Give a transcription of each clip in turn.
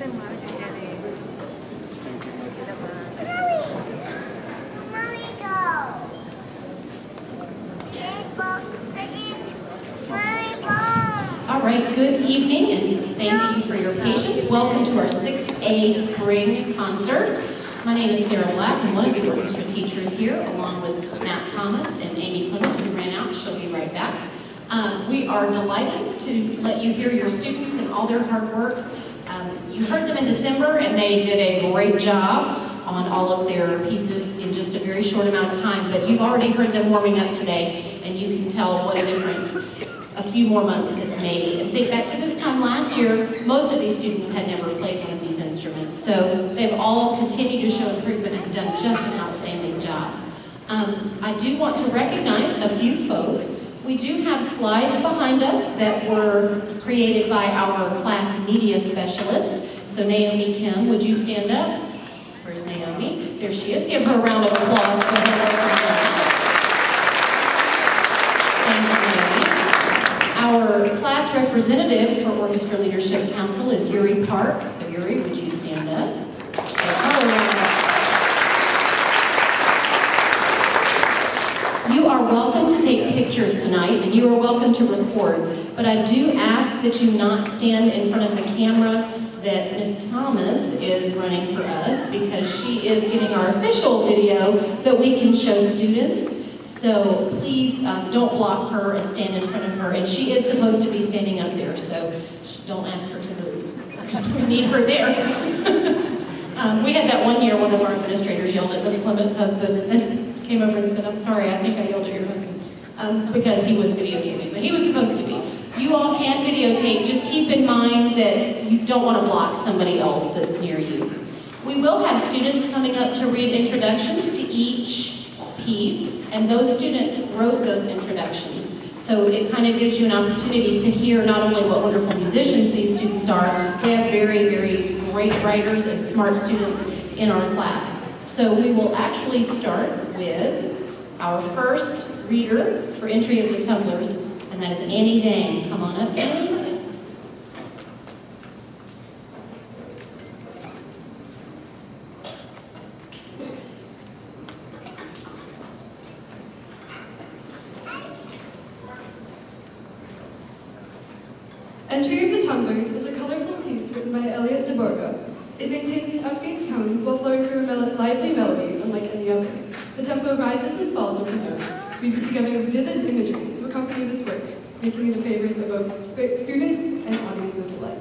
All right, good evening, and thank you for your patience. Welcome to our 6A spring concert. My name is Sarah Black. I'm one of the orchestra teachers here, along with Matt Thomas and Amy Clement, who ran out. She'll be right back. We are delighted to let you hear your students and all their hard work. You heard them in December, and they did a great job on all of their pieces in just a very short amount of time, but you've already heard them warming up today, and you can tell what a difference a few more months has made. And think back to this time last year, most of these students had never played one of these instruments, so they've all continued to show improvement and done just an outstanding job. I do want to recognize a few folks. We do have slides behind us that were created by our class media specialist. So Naomi Kim, would you stand up? Where's Naomi? There she is. Give her a round of applause for her work. Thank you, Naomi. Our class representative for Orchestra Leadership Council is Yuri Park. So Yuri, would you stand up? You are welcome to take pictures tonight, and you are welcome to record, but I do ask that you not stand in front of the camera that Miss Thomas is running for us, because she is getting our official video that we can show students. So please don't block her and stand in front of her, and she is supposed to be standing up there, so don't ask her to move, because we need her there. We had that one year, one of our administrators yelled at Miss Clement's husband, and then came over and said, "I'm sorry, I think I yelled at your husband," because he was videotaping, but he was supposed to be. You all can videotape, just keep in mind that you don't want to block somebody else that's near you. We will have students coming up to read introductions to each piece, and those students wrote those introductions. So it kind of gives you an opportunity to hear not only what wonderful musicians these students are, we have very, very great writers and smart students in our class. So we will actually start with our first reader for entry of the tumblers, and that is Annie Dang. Come on up, Annie. Entry of the Tumblers is a colorful piece written by Elliot DeBorga. It maintains an upbeat tone while flowing through a lively melody unlike any other. The tempo rises and falls over notes, weaving together vivid imagery to accompany this work, making it a favorite of both students and audiences alike.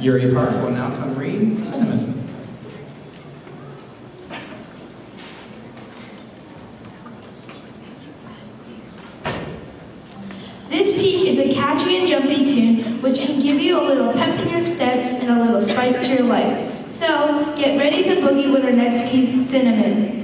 Yuri Park will now come read Cinnamon. This peak is a catchy and jumpy tune which can give you a little pep in your step and a little spice to your life. So, get ready to boogie with our next piece, Cinnamon.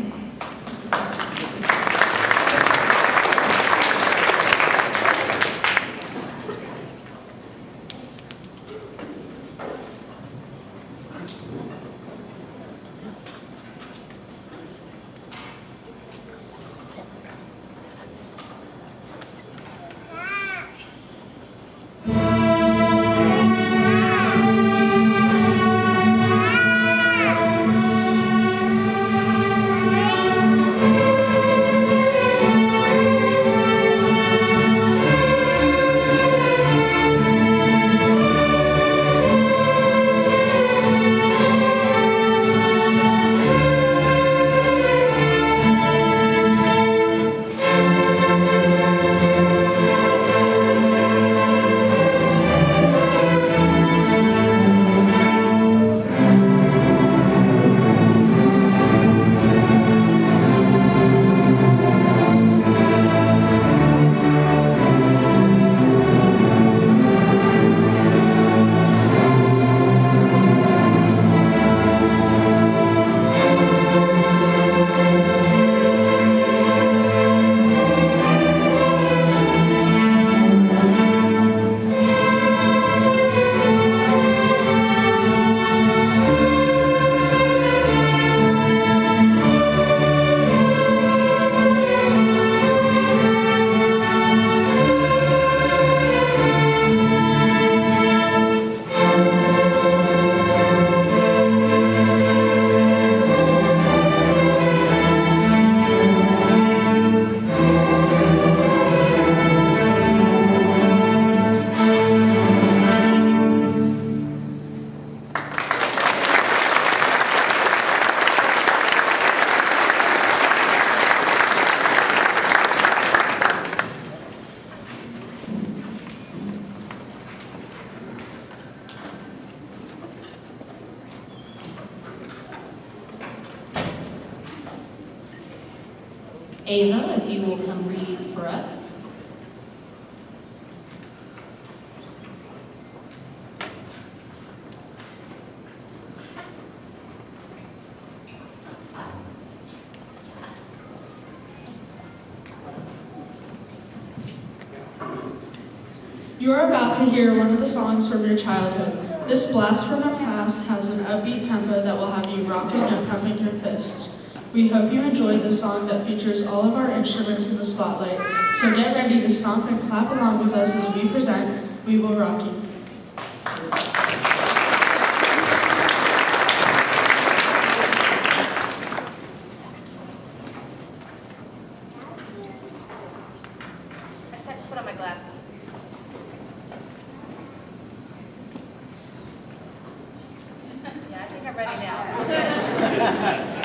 Ava, if you will come read for us. You are about to hear one of the songs from your childhood. This blast from our past has an upbeat tempo that will have you rocking and pumping your fists. We hope you enjoyed this song that features all of our instruments in the spotlight. So get ready to stomp and clap along with us as we present We Will Rock You. I just have to put on my glasses. Yeah, I think I'm ready now.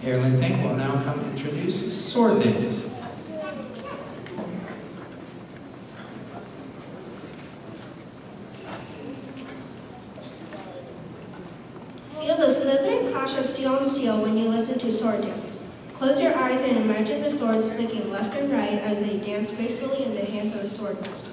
Erin Pink will now come introduce sword dance. Feel the slithering clash of steel on steel when you listen to sword dance. Close your eyes and imagine the swords flicking left and right as they dance gracefully in the hands of a swordmaster.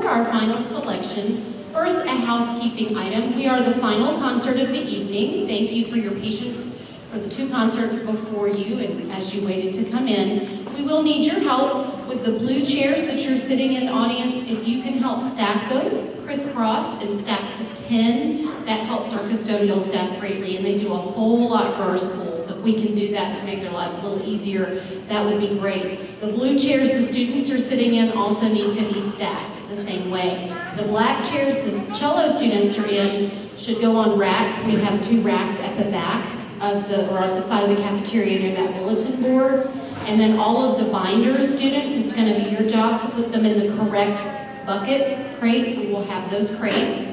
Our final selection. First, a housekeeping item. We are the final concert of the evening. Thank you for your patience for the 2 concerts before you and as you waited to come in. We will need your help with the blue chairs that you're sitting in, audience. If you can help stack those crisscrossed in stacks of 10, that helps our custodial staff greatly, and they do a whole lot for our schools. So if we can do that to make their lives a little easier, that would be great. The blue chairs the students are sitting in also need to be stacked the same way. The black chairs the cello students are in should go on racks. We have 2 racks at the back of or at the side of the cafeteria near that bulletin board. And then all of the binders students, it's going to be your job to put them in the correct bucket crate. We will have those crates.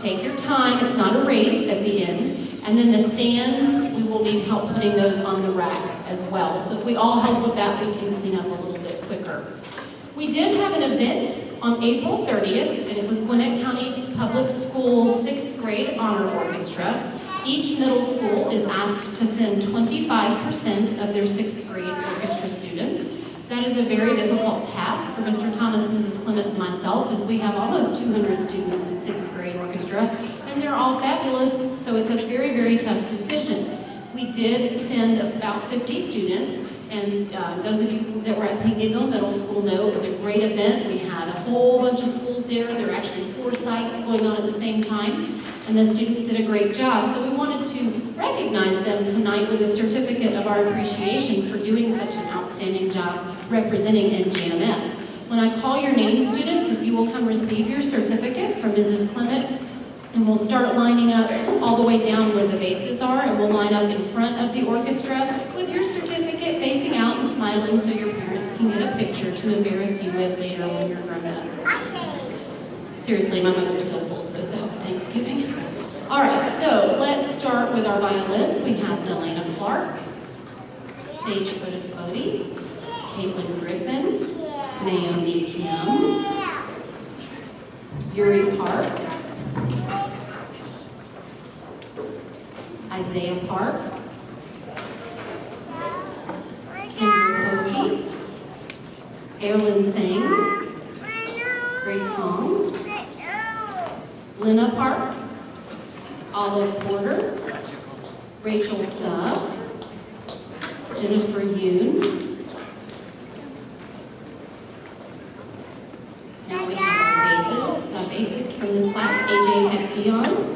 Take your time, it's not a race at the end. And then the stands, we will need help putting those on the racks as well. So if we all help with that, we can clean up a little bit quicker. We did have an event on April 30th, and it was Gwinnett County Public Schools 6th grade honor orchestra. Each middle school is asked to send 25% of their 6th grade orchestra students. That is a very difficult task for Mr. Thomas, Mrs. Clement, and myself, as we have almost 200 students in 6th grade orchestra, and they're all fabulous, so it's a very, very tough decision. We did send about 50 students, and those of you that were at Pinckneyville Middle School know it was a great event. We had a whole bunch of schools there. There were actually 4 sites going on at the same time, and the students did a great job. So we wanted to recognize them tonight with a certificate of our appreciation for doing such an outstanding job representing NGMS. When I call your name, students, if you will come receive your certificate from Mrs. Clement, and we'll start lining up all the way down where the bases are, and we'll line up in front of the orchestra with your certificate facing out and smiling so your parents can get a picture to embarrass you with later when you're grown up. Seriously, my mother still pulls those out at Thanksgiving. All right, so let's start with our violins. We have Delana Clark, Sage Otisbodi, Caitlin Griffin, Naomi Kim, Yuri Park, Isaiah Park, Kendra Posey, Erilyn Thing, Grace Hong, Lena Park, Olive Porter, Rachel Subb, Jennifer Yoon. Now we have a bassist from this class, AJ Castillan.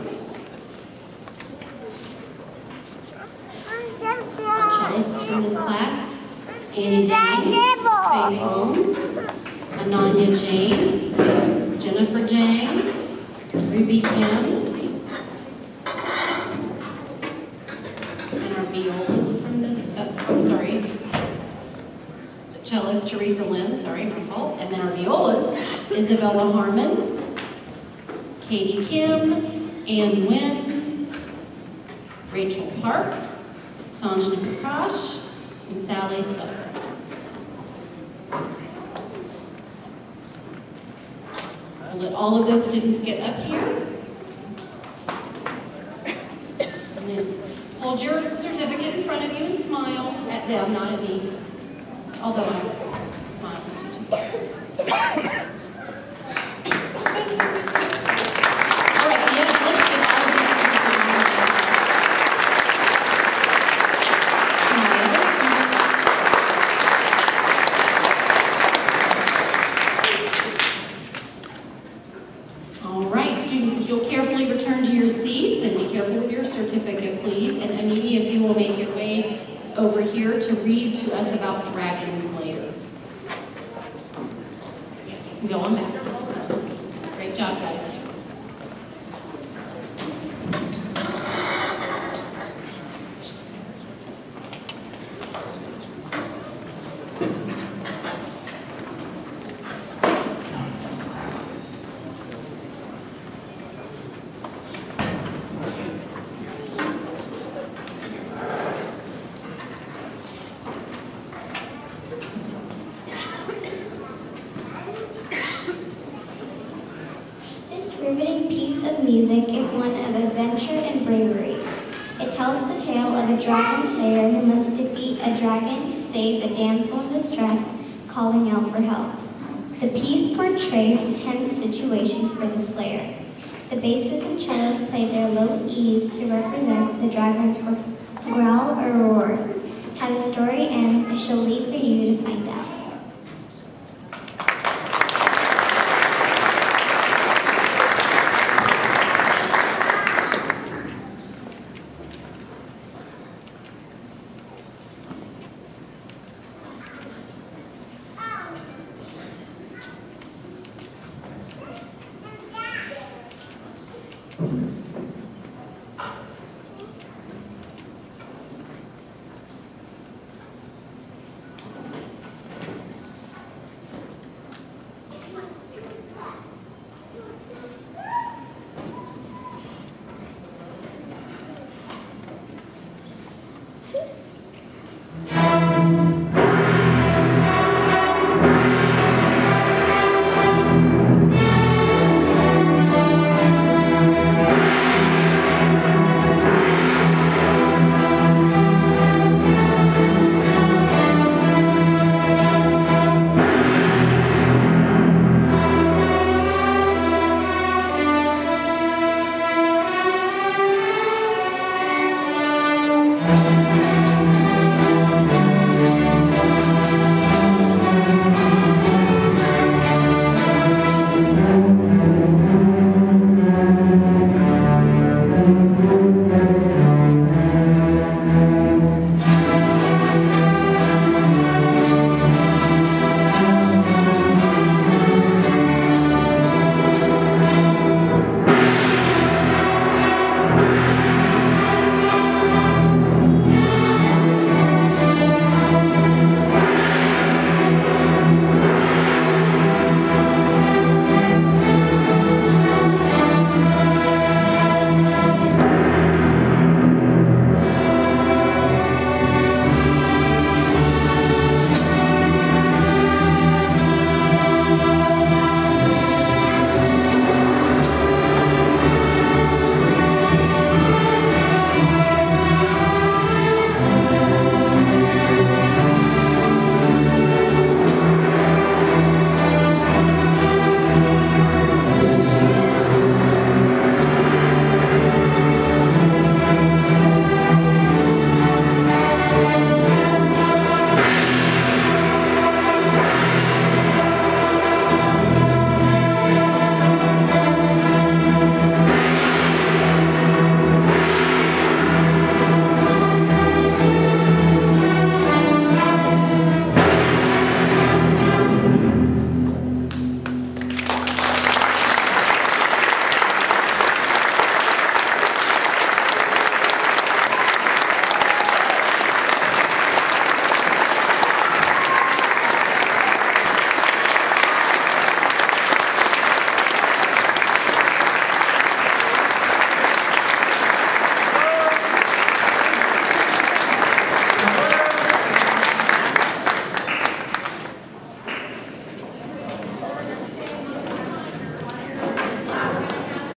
Our cellists from this class, Annie Dang, Faye Home, Ananya Jane, Jennifer Jang, Ruby Kim, and our violas from this, the cellist Teresa Lynn, sorry, my fault, and then our violas, Isabella Harmon, Katie Kim, Ann Nguyen, Rachel Park, Sanjna Prakash, and Sally Sutter. I'll let all of those students get up here. And then hold your certificate in front of you and smile at them, not at me. Although I smile at you too. All right, let's get all of All right, students, if you'll carefully return to your seats and be careful with your certificate, please. And Amini, if you will make your way over here to read to us about Dragon Slayer. Yeah, you can go on back. Great job, guys. This riveting piece of music is one of adventure and bravery. It tells the tale of a dragon slayer who must defeat a dragon to save a damsel in distress calling out for help. The piece portrays the tense situation for the slayer. The basses and cellos play their low E's to represent the dragon's growl or roar. How the story ends, I shall leave for you to find out.